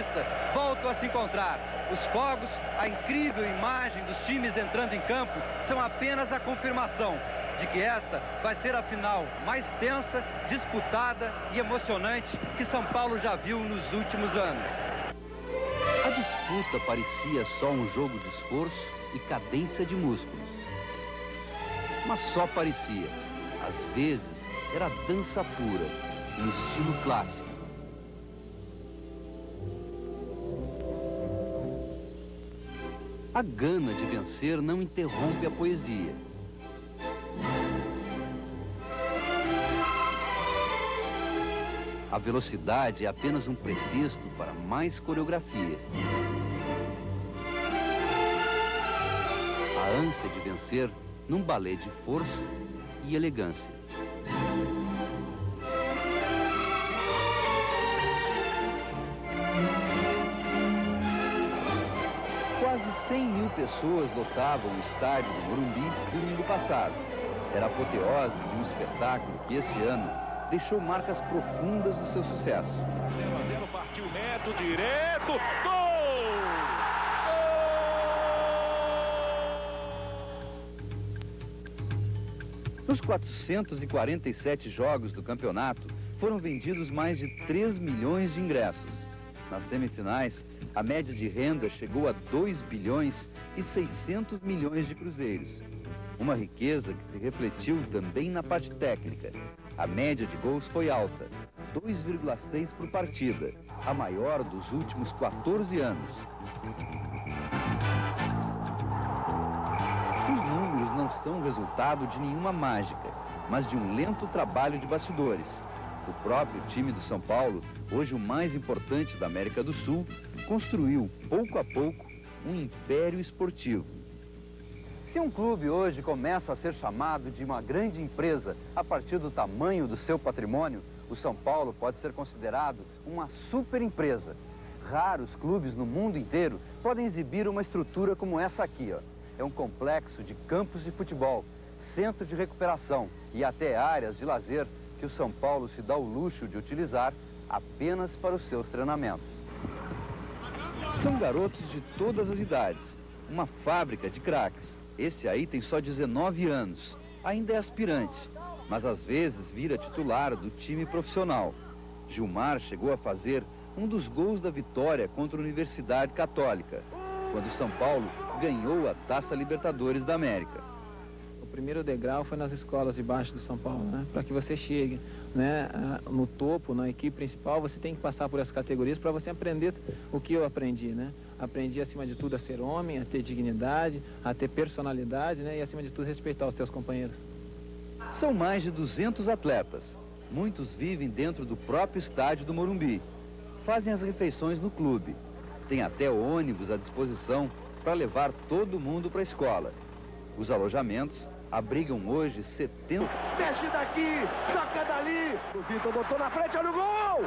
Paulista voltam a se encontrar. Os fogos, a incrível imagem dos times entrando em campo são apenas a confirmação de que esta vai ser a final mais tensa, disputada e emocionante que São Paulo já viu nos últimos anos. A disputa parecia só um jogo de esforço e cadência de músculos. Mas só parecia. Às vezes, era dança pura, no estilo clássico. A gana de vencer não interrompe a poesia. A velocidade é apenas um pretexto para mais coreografia. A ânsia de vencer num balé de força e elegância. Quase 100 mil pessoas lotavam o estádio do Morumbi domingo passado. Era a apoteose de um espetáculo que esse ano deixou marcas profundas do seu sucesso. 0-0, partiu Neto, direto, gol! Nos 447 jogos do campeonato, foram vendidos mais de 3 milhões de ingressos. Nas semifinais, a média de renda chegou a 2 bilhões e 600 milhões de cruzeiros. Uma riqueza que se refletiu também na parte técnica. A média de gols foi alta, 2,6 por partida, a maior dos últimos 14 anos. Os números não são resultado de nenhuma mágica, mas de um lento trabalho de bastidores. O próprio time do São Paulo, hoje o mais importante da América do Sul, construiu, pouco a pouco, um império esportivo. Se um clube hoje começa a ser chamado de uma grande empresa a partir do tamanho do seu patrimônio, o São Paulo pode ser considerado uma super empresa. Raros clubes no mundo inteiro podem exibir uma estrutura como essa aqui, ó. É um complexo de campos de futebol, centro de recuperação e até áreas de lazer que o São Paulo se dá o luxo de utilizar apenas para os seus treinamentos. São garotos de todas as idades, uma fábrica de craques. Esse aí tem só 19 anos, ainda é aspirante, mas às vezes vira titular do time profissional. Gilmar chegou a fazer um dos gols da vitória contra a Universidade Católica, quando São Paulo ganhou a Taça Libertadores da América. O primeiro degrau foi nas escolas de baixo do São Paulo, né? Para que você chegue, né, no topo, na equipe principal, você tem que passar por essas categorias para você aprender o que eu aprendi, né? Aprendi, acima de tudo, a ser homem, a ter dignidade, a ter personalidade, né? E, acima de tudo, respeitar os teus companheiros. São mais de 200 atletas. Muitos vivem dentro do próprio estádio do Morumbi. Fazem as refeições no clube. Tem até ônibus à disposição para levar todo mundo para a escola. Os alojamentos abrigam hoje 70... Mexe daqui, toca dali. O Vitor botou na frente, olha o gol!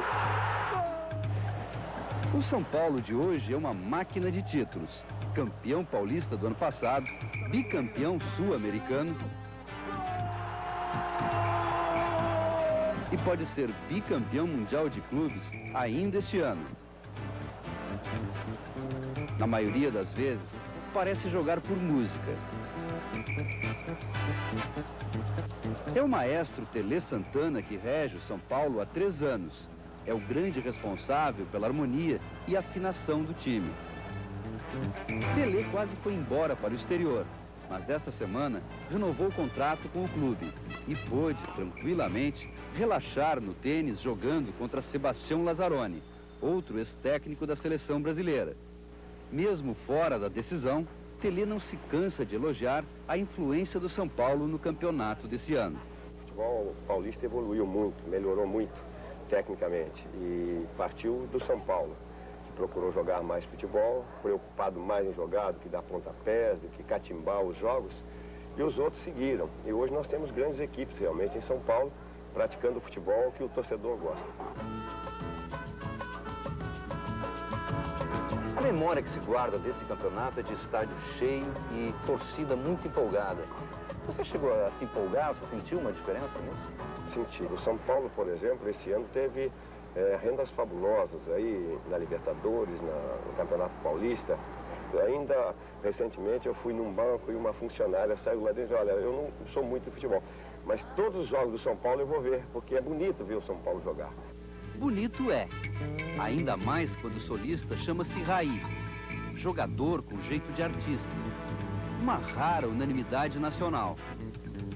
O São Paulo de hoje é uma máquina de títulos. Campeão paulista do ano passado, bicampeão sul-americano e pode ser bicampeão mundial de clubes ainda este ano. Na maioria das vezes, parece jogar por música. É o maestro Tele Santana que rege o São Paulo há 3 anos. É o grande responsável pela harmonia e afinação do time. Tele quase foi embora para o exterior, mas desta semana renovou o contrato com o clube e pôde, tranquilamente, relaxar no tênis jogando contra Sebastião Lazzaroni, outro ex-técnico da seleção brasileira. Mesmo fora da decisão, Tele não se cansa de elogiar a influência do São Paulo no campeonato desse ano. O futebol paulista evoluiu muito, melhorou muito tecnicamente e partiu do São Paulo, que procurou jogar mais futebol, preocupado mais em jogar do que dar pontapés, do que catimbar os jogos, e os outros seguiram. E hoje nós temos grandes equipes realmente em São Paulo, praticando o futebol que o torcedor gosta. A memória que se guarda desse campeonato é de estádio cheio e torcida muito empolgada. Você chegou a se empolgar? Você sentiu uma diferença nisso? Senti. O São Paulo, por exemplo, esse ano teve rendas fabulosas aí na Libertadores, no Campeonato Paulista. Ainda recentemente eu fui num banco e uma funcionária saiu lá dentro e olha, eu não sou muito de futebol, mas todos os jogos do São Paulo eu vou ver, porque é bonito ver o São Paulo jogar. Bonito é, ainda mais quando o solista chama-se Raí, jogador com jeito de artista. Uma rara unanimidade nacional.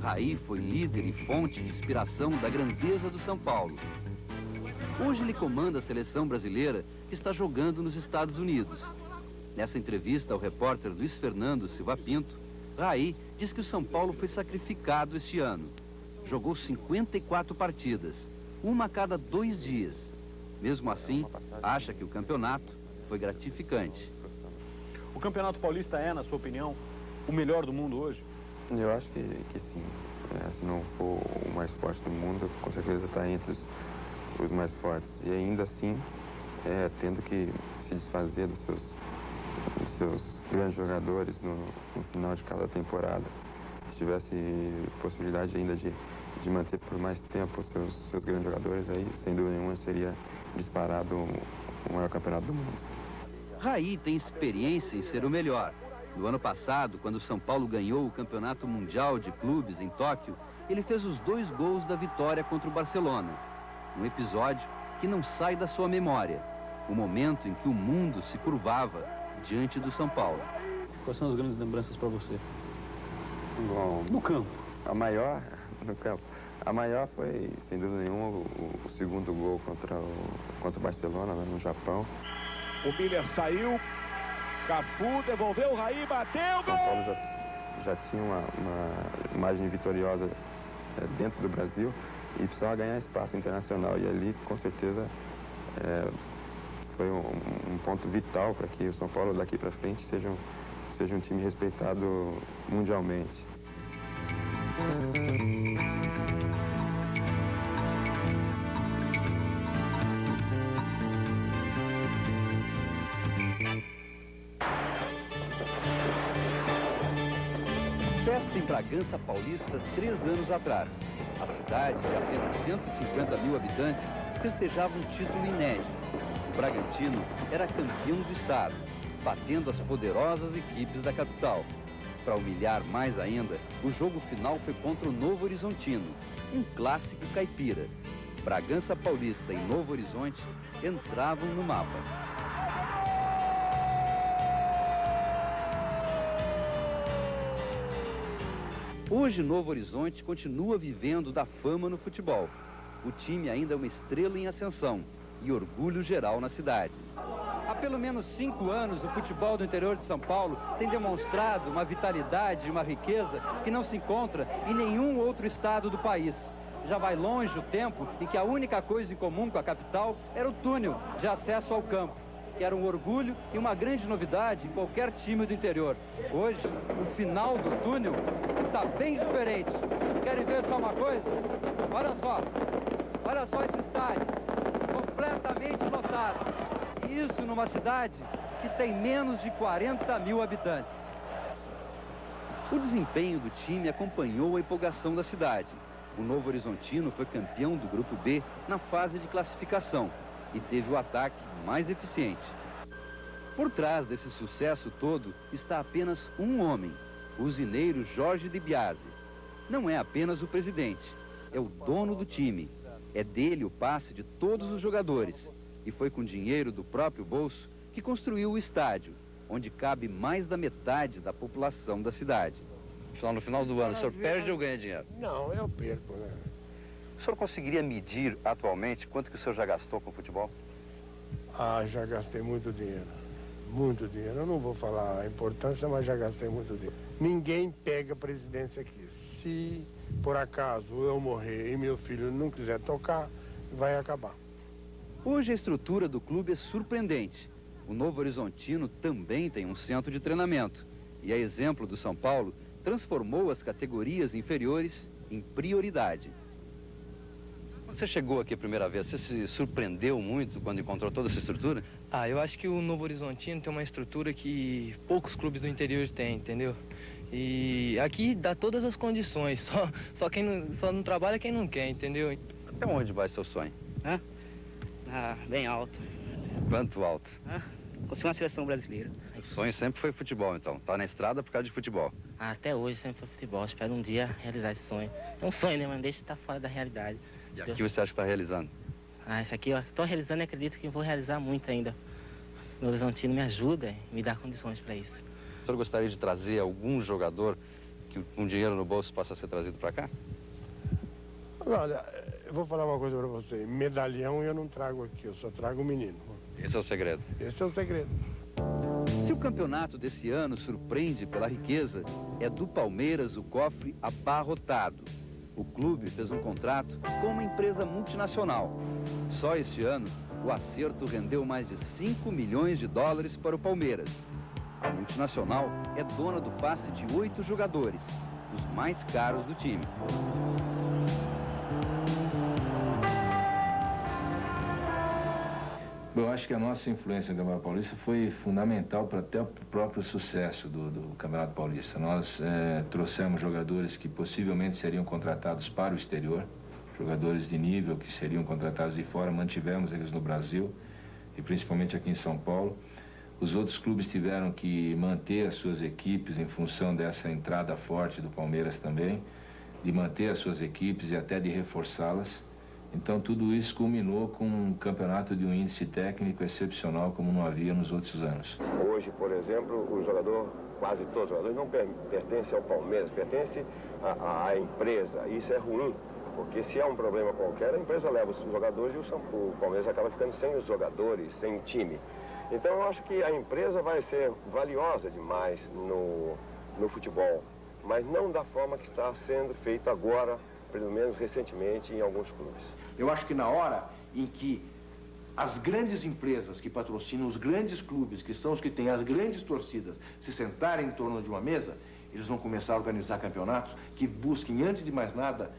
Raí foi líder e fonte de inspiração da grandeza do São Paulo. Hoje ele comanda a seleção brasileira que está jogando nos Estados Unidos. Nessa entrevista ao repórter Luiz Fernando Silva Pinto, Raí diz que o São Paulo foi sacrificado este ano. Jogou 54 partidas, uma a cada 2 dias. Mesmo assim, acha que o campeonato foi gratificante. O Campeonato Paulista é, na sua opinião, o melhor do mundo hoje? Eu acho que sim. Se não for o mais forte do mundo, com certeza está entre os mais fortes. E ainda assim, tendo que se desfazer dos seus grandes jogadores no final de cada temporada. Se tivesse possibilidade ainda de manter por mais tempo os seus grandes jogadores, aí, sem dúvida nenhuma, seria disparado o maior campeonato do mundo. Raí tem experiência em ser o melhor. No ano passado, quando o São Paulo ganhou o Campeonato Mundial de Clubes em Tóquio, ele fez os 2 gols da vitória contra o Barcelona. Um episódio que não sai da sua memória. O momento em que o mundo se curvava diante do São Paulo. Quais são as grandes lembranças para você? Bom, No campo. a maior, no campo, a maior foi, sem dúvida nenhuma, o segundo gol contra o Barcelona, né, no Japão. O Miller saiu, Cafu devolveu, o Raí bateu, O São Paulo já tinha uma imagem vitoriosa dentro do Brasil e precisava ganhar espaço internacional. E ali, com certeza, foi um ponto vital para que o São Paulo daqui para frente seja um time respeitado mundialmente. Festa em Bragança Paulista 3 anos atrás. A cidade, de apenas 150 mil habitantes, festejava um título inédito. O Bragantino era campeão do estado, batendo as poderosas equipes da capital. Para humilhar mais ainda, o jogo final foi contra o Novo Horizontino, um clássico caipira. Bragança Paulista e Novo Horizonte entravam no mapa. Hoje, Novo Horizonte continua vivendo da fama no futebol. O time ainda é uma estrela em ascensão e orgulho geral na cidade. Há pelo menos 5 anos, o futebol do interior de São Paulo tem demonstrado uma vitalidade e uma riqueza que não se encontra em nenhum outro estado do país. Já vai longe o tempo em que a única coisa em comum com a capital era o túnel de acesso ao campo, que era um orgulho e uma grande novidade em qualquer time do interior. Hoje, o final do túnel está bem diferente. Querem ver só uma coisa? Olha só esse estádio, completamente lotado. E isso numa cidade que tem menos de 40 mil habitantes. O desempenho do time acompanhou a empolgação da cidade. O Novo Horizontino foi campeão do Grupo B na fase de classificação e teve o ataque mais eficiente. Por trás desse sucesso todo está apenas um homem, o usineiro Jorge Di Biase. Não é apenas o presidente, é o dono do time. É dele o passe de todos os jogadores. E foi com dinheiro do próprio bolso que construiu o estádio, onde cabe mais da metade da população da cidade. No final do ano, o senhor perde ou ganha dinheiro? Não, eu perco, né? O senhor conseguiria medir atualmente quanto que o senhor já gastou com futebol? Ah, já gastei muito dinheiro. Muito dinheiro. Eu não vou falar a importância, mas já gastei muito dinheiro. Ninguém pega a presidência aqui. Se por acaso eu morrer e meu filho não quiser tocar, vai acabar. Hoje a estrutura do clube é surpreendente. O Novo Horizontino também tem um centro de treinamento. E a exemplo do São Paulo, transformou as categorias inferiores em prioridade. Quando você chegou aqui a primeira vez, você se surpreendeu muito quando encontrou toda essa estrutura? Ah, eu acho que o Novo Horizontino tem uma estrutura que poucos clubes do interior têm, entendeu? E aqui dá todas as condições, só não trabalha quem não quer, entendeu? Até onde vai seu sonho? Ah, bem alto. Quanto alto? Conseguir uma seleção brasileira. O sonho sempre foi futebol, então. Tá na estrada por causa de futebol. Até hoje sempre foi futebol. Espero um dia realizar esse sonho. É um sonho, né, mano? Deixa de estar fora da realidade. E aqui você acha que está realizando? Isso aqui, ó, tô realizando e acredito que vou realizar muito ainda. O Horizontino me ajuda e me dá condições para isso. O senhor gostaria de trazer algum jogador que com dinheiro no bolso possa ser trazido para cá? Olha, eu vou falar uma coisa para você. Medalhão eu não trago aqui, eu só trago o menino. Esse é o segredo. Esse é o segredo. Se o campeonato desse ano surpreende pela riqueza, é do Palmeiras o cofre abarrotado. O clube fez um contrato com uma empresa multinacional. Só este ano, o acerto rendeu mais de 5 milhões de dólares para o Palmeiras. A multinacional é dona do passe de 8 jogadores, os mais caros do time. Eu acho que a nossa influência no Campeonato Paulista foi fundamental para até o próprio sucesso do Campeonato Paulista. Nós trouxemos jogadores que possivelmente seriam contratados para o exterior, jogadores de nível que seriam contratados de fora, mantivemos eles no Brasil e principalmente aqui em São Paulo. Os outros clubes tiveram que manter as suas equipes em função dessa entrada forte do Palmeiras também, de manter as suas equipes e até de reforçá-las. Então, tudo isso culminou com um campeonato de um índice técnico excepcional, como não havia nos outros anos. Hoje, por exemplo, o jogador, quase todos os jogadores, não pertencem ao Palmeiras, pertencem à empresa. Isso é ruim, porque se há um problema qualquer, a empresa leva os jogadores e o Palmeiras acaba ficando sem os jogadores, sem o time. Então, eu acho que a empresa vai ser valiosa demais no futebol, mas não da forma que está sendo feito agora, pelo menos recentemente, em alguns clubes. Eu acho que na hora em que as grandes empresas que patrocinam os grandes clubes, que são os que têm as grandes torcidas, se sentarem em torno de uma mesa, eles vão começar a organizar campeonatos que busquem, antes de mais nada,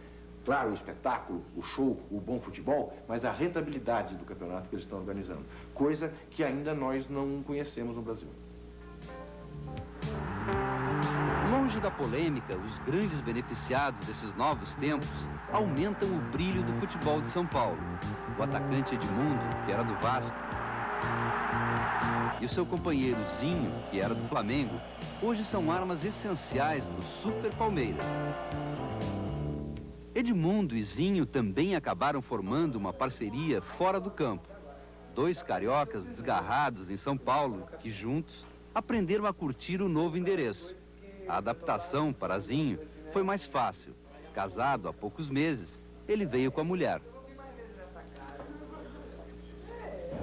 claro, o espetáculo, o show, o bom futebol, mas a rentabilidade do campeonato que eles estão organizando. Coisa que ainda nós não conhecemos no Brasil. Longe da polêmica, os grandes beneficiados desses novos tempos aumentam o brilho do futebol de São Paulo. O atacante Edmundo, que era do Vasco, e o seu companheiro Zinho, que era do Flamengo, hoje são armas essenciais do Super Palmeiras. Edmundo e Zinho também acabaram formando uma parceria fora do campo. Dois cariocas desgarrados em São Paulo que, juntos, aprenderam a curtir o novo endereço. A adaptação para Zinho foi mais fácil. Casado há poucos meses, ele veio com a mulher.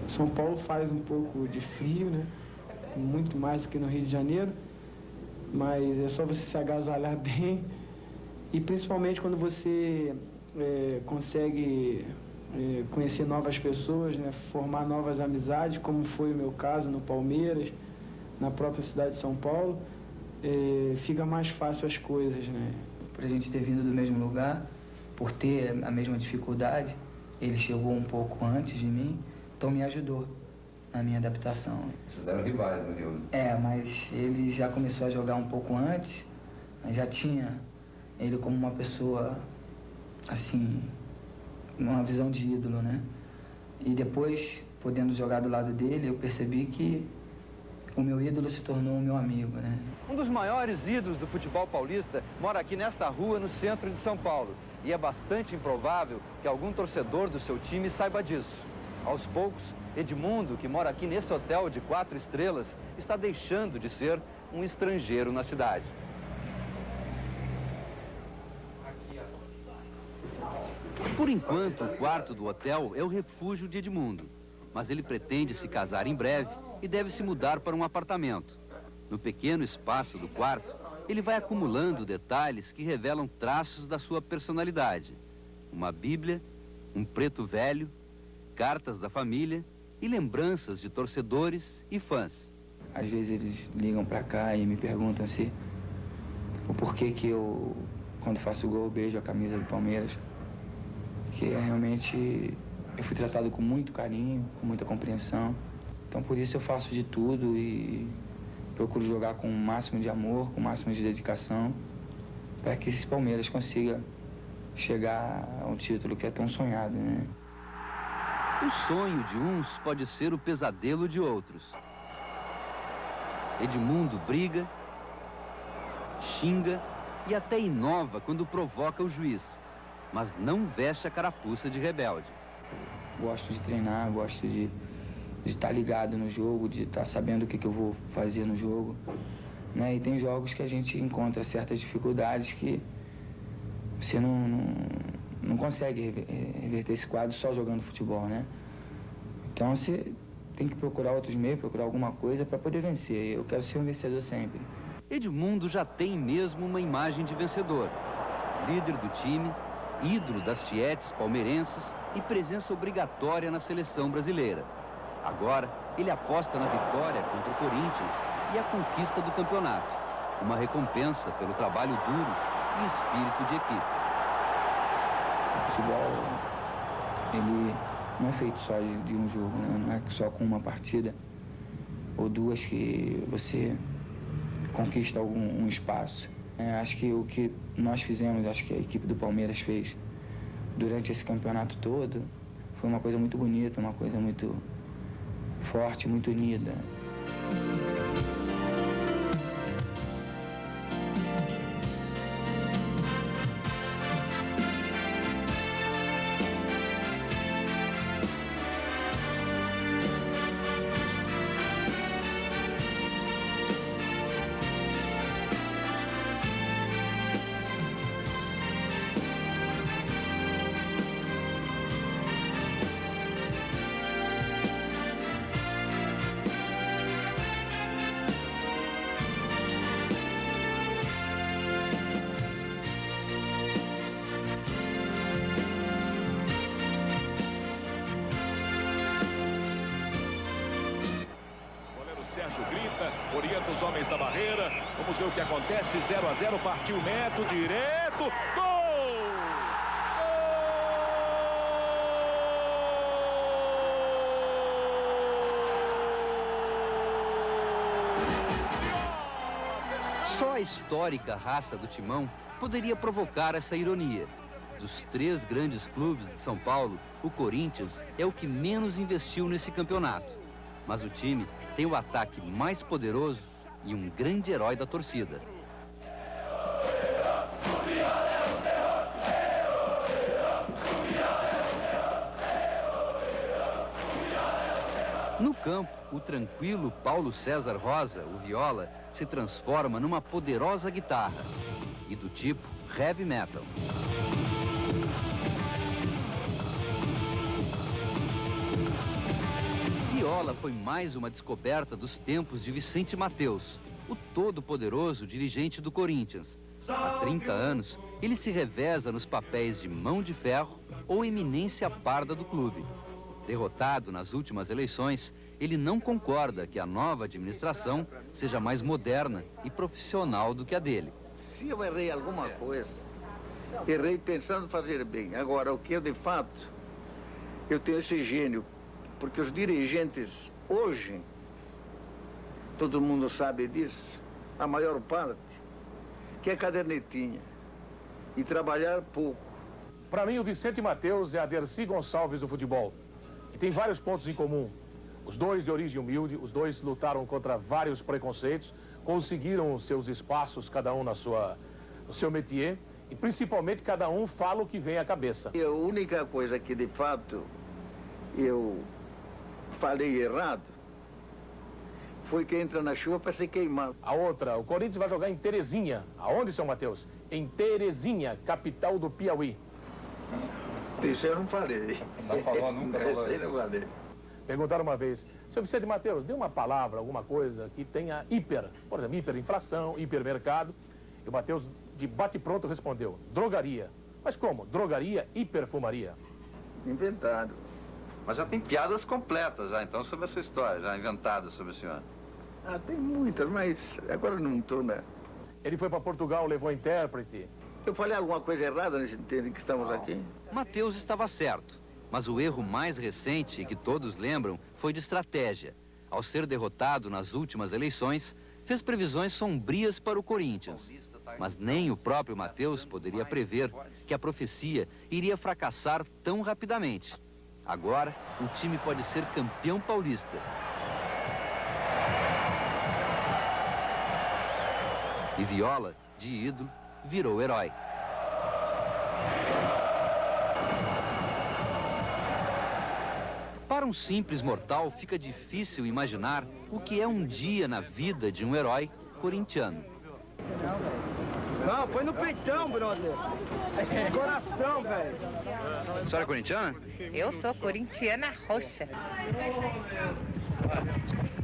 São Paulo faz um pouco de frio, né? Muito mais do que no Rio de Janeiro. Mas é só você se agasalhar bem. E principalmente quando você consegue conhecer novas pessoas, né? Formar novas amizades, como foi o meu caso no Palmeiras, na própria cidade de São Paulo. Fica mais fácil as coisas, né? Por a gente ter vindo do mesmo lugar, por ter a mesma dificuldade, ele chegou um pouco antes de mim, então me ajudou na minha adaptação. Vocês eram rivais no Rio? Mas ele já começou a jogar um pouco antes, mas já tinha ele como uma pessoa, assim, uma visão de ídolo, né? E depois, podendo jogar do lado dele, eu percebi que o meu ídolo se tornou o meu amigo, né? Um dos maiores ídolos do futebol paulista mora aqui nesta rua, no centro de São Paulo. E é bastante improvável que algum torcedor do seu time saiba disso. Aos poucos, Edmundo, que mora aqui nesse hotel de 4 estrelas, está deixando de ser um estrangeiro na cidade. Por enquanto, o quarto do hotel é o refúgio de Edmundo. Mas ele pretende se casar em breve e deve se mudar para um apartamento. No pequeno espaço do quarto, ele vai acumulando detalhes que revelam traços da sua personalidade. Uma Bíblia, um preto velho, cartas da família e lembranças de torcedores e fãs. Às vezes eles ligam pra cá e me perguntam se o porquê que eu, quando faço gol, beijo a camisa do Palmeiras. Que realmente eu fui tratado com muito carinho, com muita compreensão. Então por isso eu faço de tudo e procuro jogar com o máximo de amor, com o máximo de dedicação, para que esse Palmeiras consiga chegar a um título que é tão sonhado, né? O sonho de uns pode ser o pesadelo de outros. Edmundo briga, xinga e até inova quando provoca o juiz, mas não veste a carapuça de rebelde. Gosto de treinar, gosto de estar ligado no jogo, de estar sabendo o que eu vou fazer no jogo, né? E tem jogos que a gente encontra certas dificuldades que você não consegue reverter esse quadro só jogando futebol, né? Então você tem que procurar outros meios, procurar alguma coisa para poder vencer. Eu quero ser um vencedor sempre. Edmundo já tem mesmo uma imagem de vencedor. Líder do time, ídolo das tietes palmeirenses e presença obrigatória na seleção brasileira. Agora, ele aposta na vitória contra o Corinthians e a conquista do campeonato. Uma recompensa pelo trabalho duro e espírito de equipe. O futebol, ele não é feito só de um jogo, né? Não é só com uma partida ou duas que você conquista um espaço. Acho que o que nós fizemos, acho que a equipe do Palmeiras fez durante esse campeonato todo, foi uma coisa muito bonita, uma coisa muito forte, muito unida. Orienta os homens da barreira. Vamos ver o que acontece. 0 a 0, partiu Neto, direto. Gol! Só a histórica raça do Timão poderia provocar essa ironia. Dos 3 grandes clubes de São Paulo, o Corinthians é o que menos investiu nesse campeonato. Mas o time tem o ataque mais poderoso e um grande herói da torcida. No campo, o tranquilo Paulo César Rosa, o viola, se transforma numa poderosa guitarra e do tipo heavy metal. Viola foi mais uma descoberta dos tempos de Vicente Mateus, o todo-poderoso dirigente do Corinthians. Há 30 anos, ele se reveza nos papéis de mão de ferro ou eminência parda do clube. Derrotado nas últimas eleições, ele não concorda que a nova administração seja mais moderna e profissional do que a dele. Se eu errei alguma coisa, errei pensando fazer bem. Agora, o que eu de fato, eu tenho esse gênio. Porque os dirigentes hoje, todo mundo sabe disso, a maior parte, que é cadernetinha e trabalhar pouco. Para mim, o Vicente Mateus é a Dercy Gonçalves do futebol. E tem vários pontos em comum. Os dois de origem humilde, os dois lutaram contra vários preconceitos, conseguiram seus espaços, cada um no seu métier, e principalmente cada um fala o que vem à cabeça. E a única coisa que, de fato, eu falei errado foi que entra na chuva para se queimar. A outra, o Corinthians vai jogar em Terezinha. Aonde, seu Mateus? Em Terezinha, capital do Piauí. Isso eu não falei. Não falou nunca? Não falei. Perguntaram uma vez, seu Vicente Mateus, dê uma palavra, alguma coisa que tenha por exemplo, hiperinflação, hipermercado. E o Mateus, de bate-pronto, respondeu, drogaria. Mas como? Drogaria e perfumaria. Inventado. Mas já tem piadas completas já, então, sobre a sua história, já inventadas sobre o senhor. Ah, tem muitas, mas agora não estou, né? Ele foi para Portugal, levou intérprete. Eu falei alguma coisa errada nesse tempo que estamos aqui? Mateus estava certo, mas o erro mais recente, que todos lembram, foi de estratégia. Ao ser derrotado nas últimas eleições, fez previsões sombrias para o Corinthians. Mas nem o próprio Mateus poderia prever que a profecia iria fracassar tão rapidamente. Agora, o time pode ser campeão paulista. E Viola, de ídolo, virou herói. Para um simples mortal, fica difícil imaginar o que é um dia na vida de um herói corintiano. Não, põe no peitão, brother. Coração, velho. A senhora é corintiana? Eu sou corintiana roxa.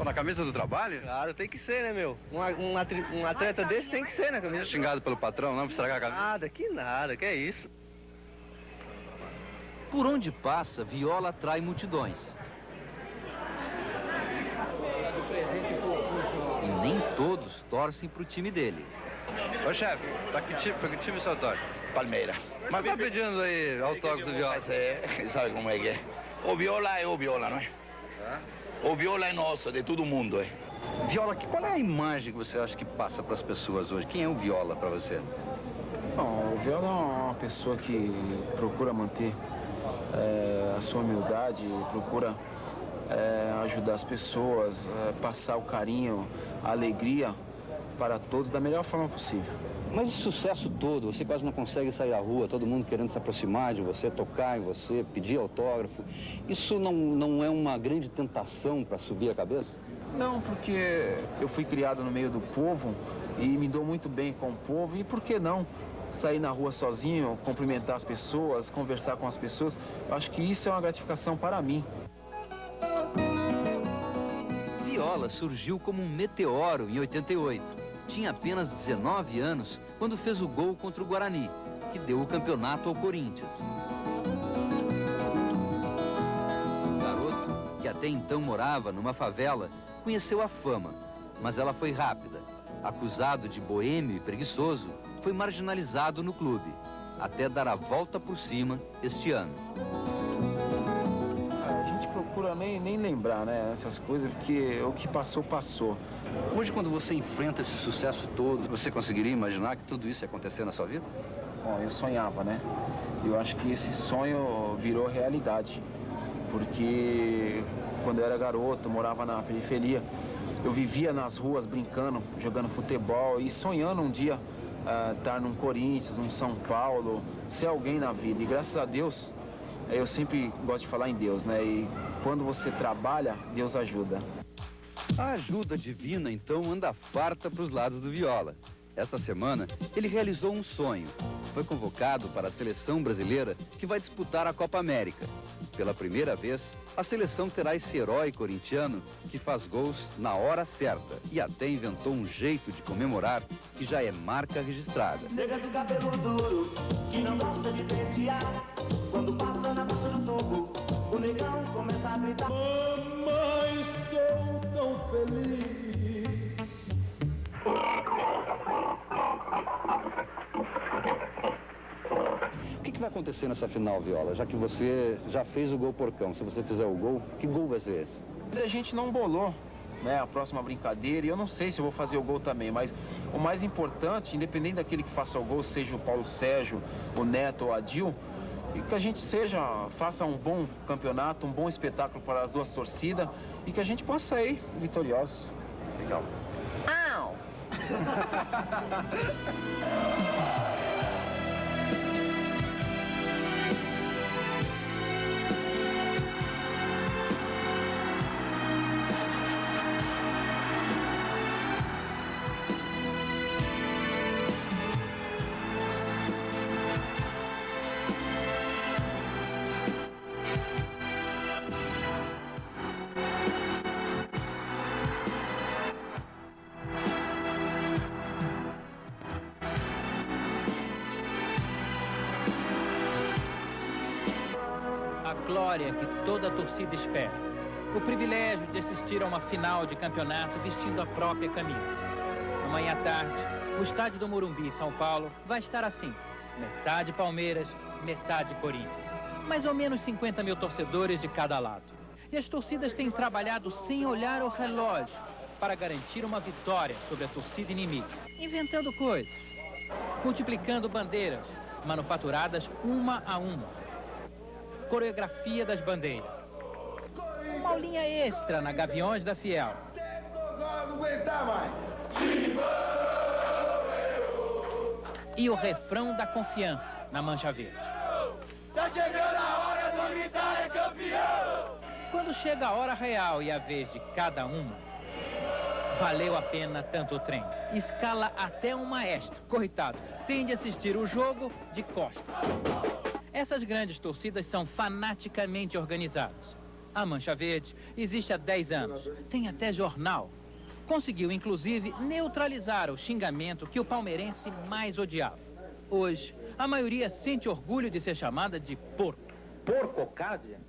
Na camisa do trabalho? Claro, tem que ser, né, meu? Um atleta desse tem que ser na camisa. Xingado pelo patrão, não, pra estragar a camisa? Nada, que é isso. Por onde passa, Viola atrai multidões. E nem todos torcem pro time dele. Ô chefe, pra que time o senhor torce? Palmeiras. Mas tá pedindo aí autógrafo do Viola? Mas sabe como é que é? O Viola é o Viola, não é? O Viola é nosso, de todo mundo, é. Viola, qual é a imagem que você acha que passa para as pessoas hoje? Quem é o Viola para você? Bom, o Viola é uma pessoa que procura manter a sua humildade, procura ajudar as pessoas, passar o carinho, a alegria para todos da melhor forma possível. Mas esse sucesso todo, você quase não consegue sair à rua, todo mundo querendo se aproximar de você, tocar em você, pedir autógrafo. Isso não é uma grande tentação para subir a cabeça? Não, porque eu fui criado no meio do povo e me dou muito bem com o povo. E por que não sair na rua sozinho, cumprimentar as pessoas, conversar com as pessoas? Eu acho que isso é uma gratificação para mim. Viola surgiu como um meteoro em 88. Tinha apenas 19 anos quando fez o gol contra o Guarani, que deu o campeonato ao Corinthians. O garoto, que até então morava numa favela, conheceu a fama, mas ela foi rápida. Acusado de boêmio e preguiçoso, foi marginalizado no clube, até dar a volta por cima este ano. A gente procura nem lembrar, né, essas coisas, porque o que passou, passou. Hoje, quando você enfrenta esse sucesso todo, você conseguiria imaginar que tudo isso ia acontecer na sua vida? Bom, eu sonhava, né? Eu acho que esse sonho virou realidade, porque quando eu era garoto, morava na periferia, eu vivia nas ruas brincando, jogando futebol e sonhando um dia estar num Corinthians, num São Paulo, ser alguém na vida. E graças a Deus, eu sempre gosto de falar em Deus, né? E quando você trabalha, Deus ajuda. A ajuda divina, então, anda farta para os lados do Viola. Esta semana, ele realizou um sonho. Foi convocado para a seleção brasileira que vai disputar a Copa América. Pela primeira vez, a seleção terá esse herói corintiano que faz gols na hora certa e até inventou um jeito de comemorar que já é marca registrada. Nega do cabelo duro, que não gosta de pentear. Quando passa na boca do tubo, o negão começa a gritar. Mamãe, sou tão feliz. O que vai acontecer nessa final, Viola? Já que você já fez o gol porcão, se você fizer o gol, que gol vai ser esse? A gente não bolou, né, a próxima brincadeira, e eu não sei se eu vou fazer o gol também, mas o mais importante, independente daquele que faça o gol, seja o Paulo Sérgio, o Neto ou a Adil, e que a gente faça um bom campeonato, um bom espetáculo para as duas torcidas e que a gente possa sair vitoriosos. Legal. Au! Glória que toda a torcida espera. O privilégio de assistir a uma final de campeonato vestindo a própria camisa. Amanhã à tarde, o estádio do Morumbi, São Paulo, vai estar assim. Metade Palmeiras, metade Corinthians. Mais ou menos 50 mil torcedores de cada lado. E as torcidas têm trabalhado sem olhar o relógio para garantir uma vitória sobre a torcida inimiga. Inventando coisas. Multiplicando bandeiras, manufaturadas uma a uma. coreografia das bandeiras. Uma aulinha extra na Gaviões da Fiel. Não aguentar mais. E o refrão da confiança na Mancha Verde. Tá chegando a hora de gritar, é campeão! Quando chega a hora real e a vez de cada uma, valeu a pena tanto o trem. Escala até um maestro, coitado, tem de assistir o jogo de costas. Essas grandes torcidas são fanaticamente organizadas. A Mancha Verde existe há 10 anos, tem até jornal. Conseguiu, inclusive, neutralizar o xingamento que o palmeirense mais odiava. Hoje, a maioria sente orgulho de ser chamada de porco. Porco, Cádia?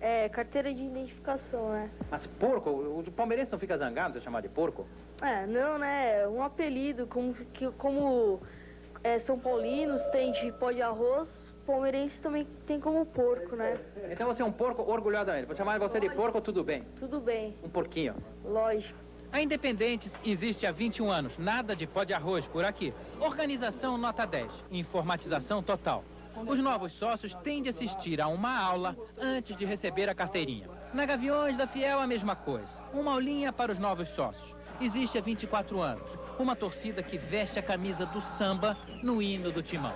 É carteira de identificação, né? Mas porco, o palmeirense não fica zangado de ser chamado de porco? Não, né? É um apelido, como São Paulinos tem de pó de arroz, palmeirense também tem como porco, né? Então você é um porco orgulhosamente. Vou chamar você de porco, tudo bem? Tudo bem. Um porquinho. Lógico. A Independentes existe há 21 anos, nada de pó de arroz por aqui. Organização nota 10, informatização total. Os novos sócios têm de assistir a uma aula antes de receber a carteirinha. Na Gaviões da Fiel a mesma coisa, uma aulinha para os novos sócios. Existe há 24 anos, uma torcida que veste a camisa do samba no hino do Timão.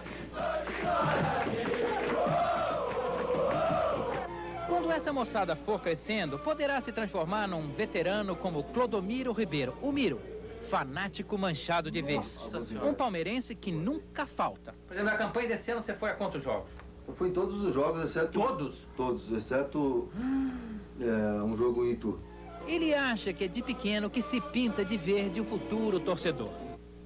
Quando essa moçada for crescendo, poderá se transformar num veterano como Clodomiro Ribeiro, o Miro, fanático manchado de vez. Um palmeirense que nunca falta. Por exemplo, na campanha desse ano você foi a quantos jogos? Eu fui em todos os jogos, exceto... Todos? Todos, exceto um jogo em Itu. Ele acha que é de pequeno que se pinta de verde o futuro torcedor.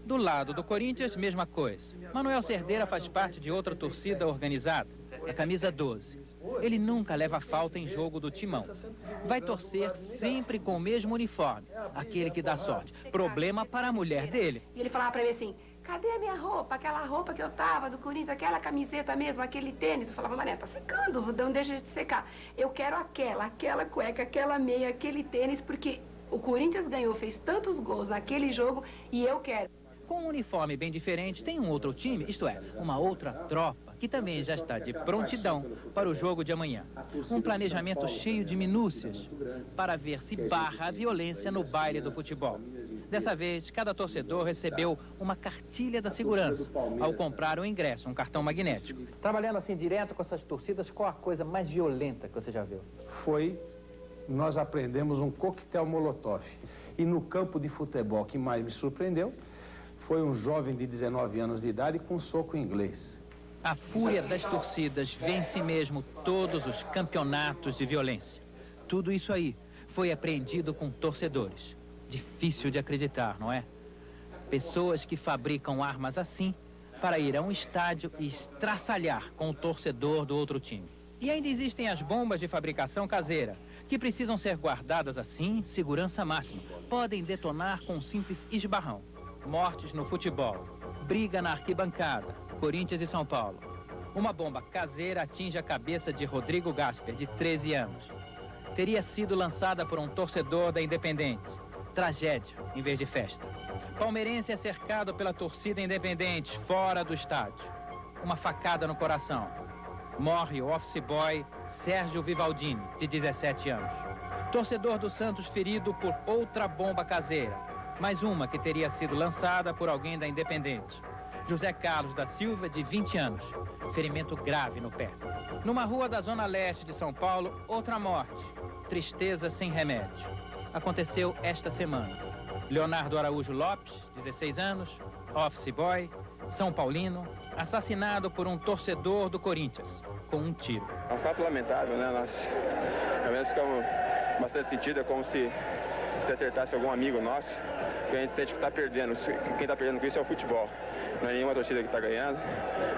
Do lado do Corinthians, mesma coisa. Manuel Cerdeira faz parte de outra torcida organizada, a camisa 12. Ele nunca leva falta em jogo do Timão. Vai torcer sempre com o mesmo uniforme, aquele que dá sorte. Problema para a mulher dele. E ele falava pra mim assim, cadê a minha roupa? Aquela roupa que eu tava do Corinthians, aquela camiseta mesmo, aquele tênis. Eu falava, Mané, tá secando, não deixa de secar. Eu quero aquela cueca, aquela meia, aquele tênis, porque o Corinthians ganhou, fez tantos gols naquele jogo e eu quero. Com um uniforme bem diferente, tem um outro time, isto é, uma outra tropa, que também já está de prontidão para o jogo de amanhã. Um planejamento cheio de minúcias para ver se barra a violência no baile do futebol. Dessa vez, cada torcedor recebeu uma cartilha da segurança ao comprar o ingresso, um cartão magnético. Trabalhando assim direto com essas torcidas, qual a coisa mais violenta que você já viu? Nós aprendemos um coquetel molotov. E no campo de futebol que mais me surpreendeu foi um jovem de 19 anos de idade com um soco inglês. A fúria das torcidas vence mesmo todos os campeonatos de violência. Tudo isso aí foi apreendido com torcedores. Difícil de acreditar, não é? Pessoas que fabricam armas assim para ir a um estádio e estraçalhar com o torcedor do outro time. E ainda existem as bombas de fabricação caseira, que precisam ser guardadas assim, segurança máxima. Podem detonar com um simples esbarrão. Mortes no futebol, briga na arquibancada, Corinthians e São Paulo. Uma bomba caseira atinge a cabeça de Rodrigo Gasper, de 13 anos. Teria sido lançada por um torcedor da Independentes. Tragédia, em vez de festa. Palmeirense é cercado pela torcida Independentes, fora do estádio. Uma facada no coração. Morre o office boy Sérgio Vivaldini, de 17 anos. Torcedor do Santos ferido por outra bomba caseira. Mais uma que teria sido lançada por alguém da Independente. José Carlos da Silva, de 20 anos. Ferimento grave no pé. Numa rua da zona leste de São Paulo, outra morte. Tristeza sem remédio. Aconteceu esta semana. Leonardo Araújo Lopes, 16 anos, office boy, São Paulino, assassinado por um torcedor do Corinthians, com um tiro. É um fato lamentável, né? Nós realmente ficamos bastante sentidos, é como se acertasse algum amigo nosso, que a gente sente que está perdendo. Quem está perdendo com isso é o futebol. Não é nenhuma torcida que está ganhando,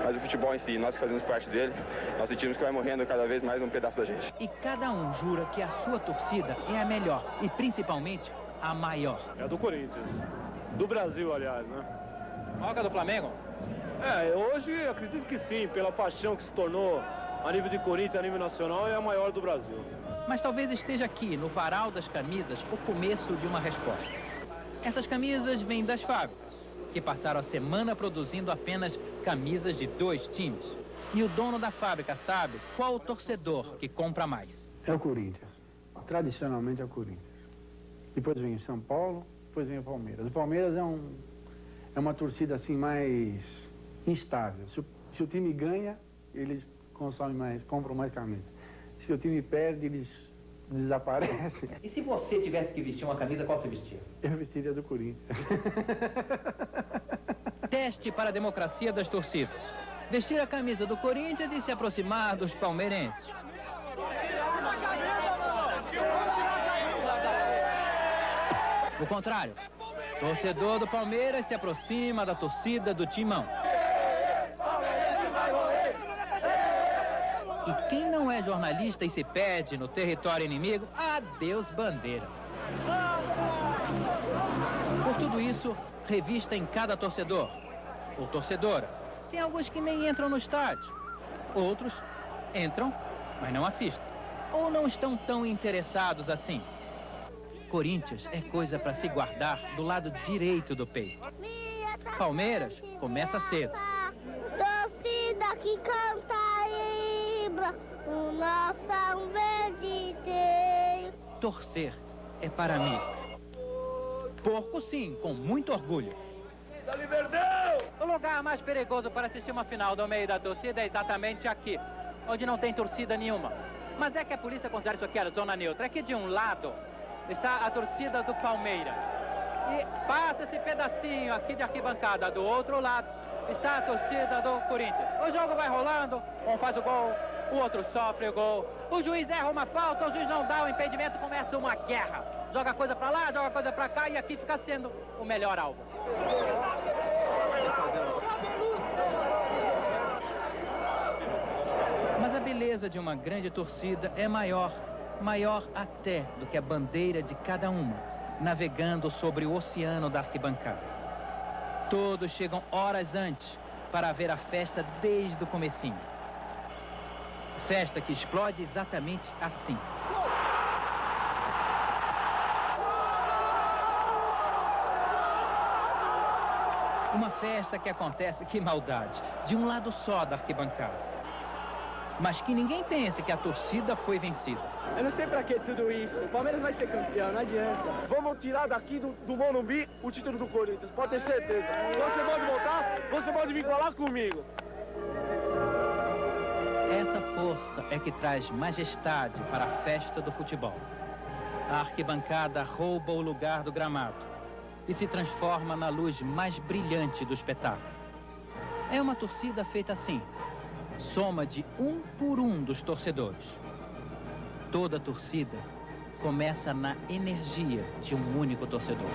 mas o futebol em si, nós que fazemos parte dele, nós sentimos que vai morrendo cada vez mais um pedaço da gente. E cada um jura que a sua torcida é a melhor e principalmente a maior. É a do Corinthians. Do Brasil, aliás, né? Maior que a do Flamengo? Hoje eu acredito que sim, pela paixão que se tornou a nível de Corinthians, a nível nacional, é a maior do Brasil. Mas talvez esteja aqui, no varal das camisas, o começo de uma resposta. Essas camisas vêm das fábricas, que passaram a semana produzindo apenas camisas de 2 times. E o dono da fábrica sabe qual o torcedor que compra mais. É o Corinthians. Tradicionalmente é o Corinthians. Depois vem o São Paulo, depois vem o Palmeiras. O Palmeiras é uma torcida assim mais instável. Se o time ganha, eles consomem mais, compram mais camisa. Se o time perde, eles desaparecem. E se você tivesse que vestir uma camisa, qual você vestia? Eu vestiria do Corinthians. Teste para a democracia das torcidas. Vestir a camisa do Corinthians e se aproximar dos palmeirenses. O contrário, torcedor do Palmeiras se aproxima da torcida do Timão. E quem não é jornalista e se perde no território inimigo, adeus bandeira. Por tudo isso, revista em cada torcedor ou torcedora. Tem alguns que nem entram no estádio. Outros entram, mas não assistem. Ou não estão tão interessados assim. Corinthians é coisa para se guardar do lado direito do peito. Palmeiras começa cedo. Torcida que canta Ibra, o nosso verdadeiro. Torcer é para mim. Porco sim, com muito orgulho. O lugar mais perigoso para assistir uma final do meio da torcida é exatamente aqui, onde não tem torcida nenhuma. Mas é que a polícia considera isso aqui a zona neutra. Aqui de um lado está a torcida do Palmeiras. E passa esse pedacinho aqui de arquibancada. Do outro lado está a torcida do Corinthians. O jogo vai rolando, um faz o gol, o outro sofre o gol. O juiz erra uma falta, o juiz não dá o impedimento, começa uma guerra. Joga coisa pra lá, joga coisa pra cá e aqui fica sendo o melhor alvo. Mas a beleza de uma grande torcida é maior até do que a bandeira de cada uma, navegando sobre o oceano da arquibancada. Todos chegam horas antes para ver a festa desde o comecinho. Festa que explode exatamente assim. Uma festa que acontece, que maldade, de um lado só da arquibancada. Mas que ninguém pense que a torcida foi vencida. Eu não sei pra que tudo isso. O Palmeiras vai ser campeão, não adianta. Vamos tirar daqui do Morumbi o título do Corinthians, pode ter certeza. Você pode voltar, você pode vir falar comigo. Essa força é que traz majestade para a festa do futebol. A arquibancada rouba o lugar do gramado e se transforma na luz mais brilhante do espetáculo. É uma torcida feita assim, soma de um por um dos torcedores. Toda torcida começa na energia de um único torcedor.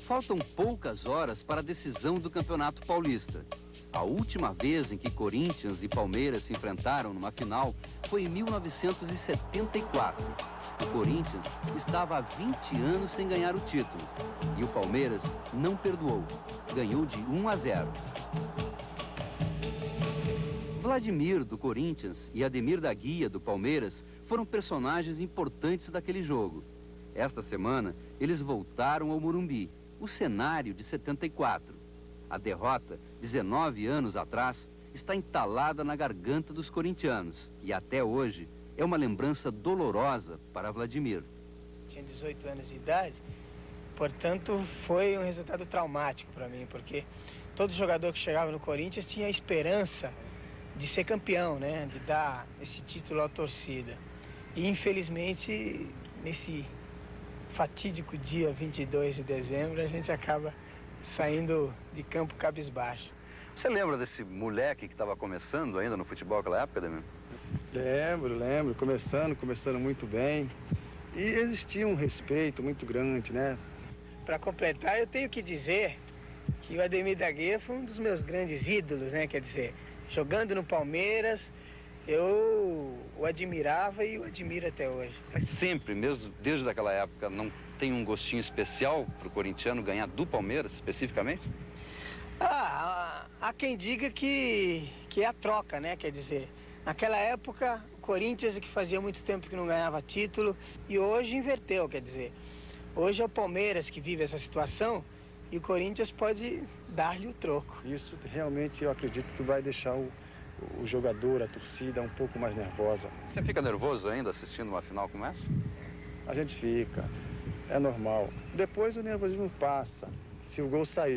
Faltam poucas horas para a decisão do Campeonato Paulista. A última vez em que Corinthians e Palmeiras se enfrentaram numa final foi em 1974. O Corinthians estava há 20 anos sem ganhar o título. E o Palmeiras não perdoou. Ganhou de 1-0. Vladimir, do Corinthians, e Ademir da Guia, do Palmeiras, foram personagens importantes daquele jogo. Esta semana, eles voltaram ao Morumbi, o cenário de 74. A derrota, 19 anos atrás, está entalada na garganta dos corintianos. E até hoje, é uma lembrança dolorosa para Vladimir. Tinha 18 anos de idade, portanto, foi um resultado traumático para mim, porque todo jogador que chegava no Corinthians tinha a esperança de ser campeão, né? De dar esse título à torcida. E, infelizmente, nesse fatídico dia 22 de dezembro, a gente acaba saindo de campo cabisbaixo. Você lembra desse moleque que estava começando ainda no futebol naquela época, Ademir? Lembro. Começando muito bem. E existia um respeito muito grande, né? Para completar, eu tenho que dizer que o Ademir da Guia foi um dos meus grandes ídolos, né? Quer dizer, jogando no Palmeiras, eu o admirava e o admiro até hoje. Mas sempre, mesmo desde aquela época, não tem um gostinho especial para o corintiano ganhar do Palmeiras, especificamente? Há quem diga que é a troca, né? Quer dizer, naquela época, o Corinthians, que fazia muito tempo que não ganhava título, e hoje inverteu, quer dizer. Hoje é o Palmeiras que vive essa situação e o Corinthians pode dar-lhe o troco. Isso realmente eu acredito que vai deixar o jogador, a torcida, um pouco mais nervosa. Você fica nervoso ainda assistindo uma final como essa? A gente fica, é normal. Depois o nervosismo passa, se o gol sair.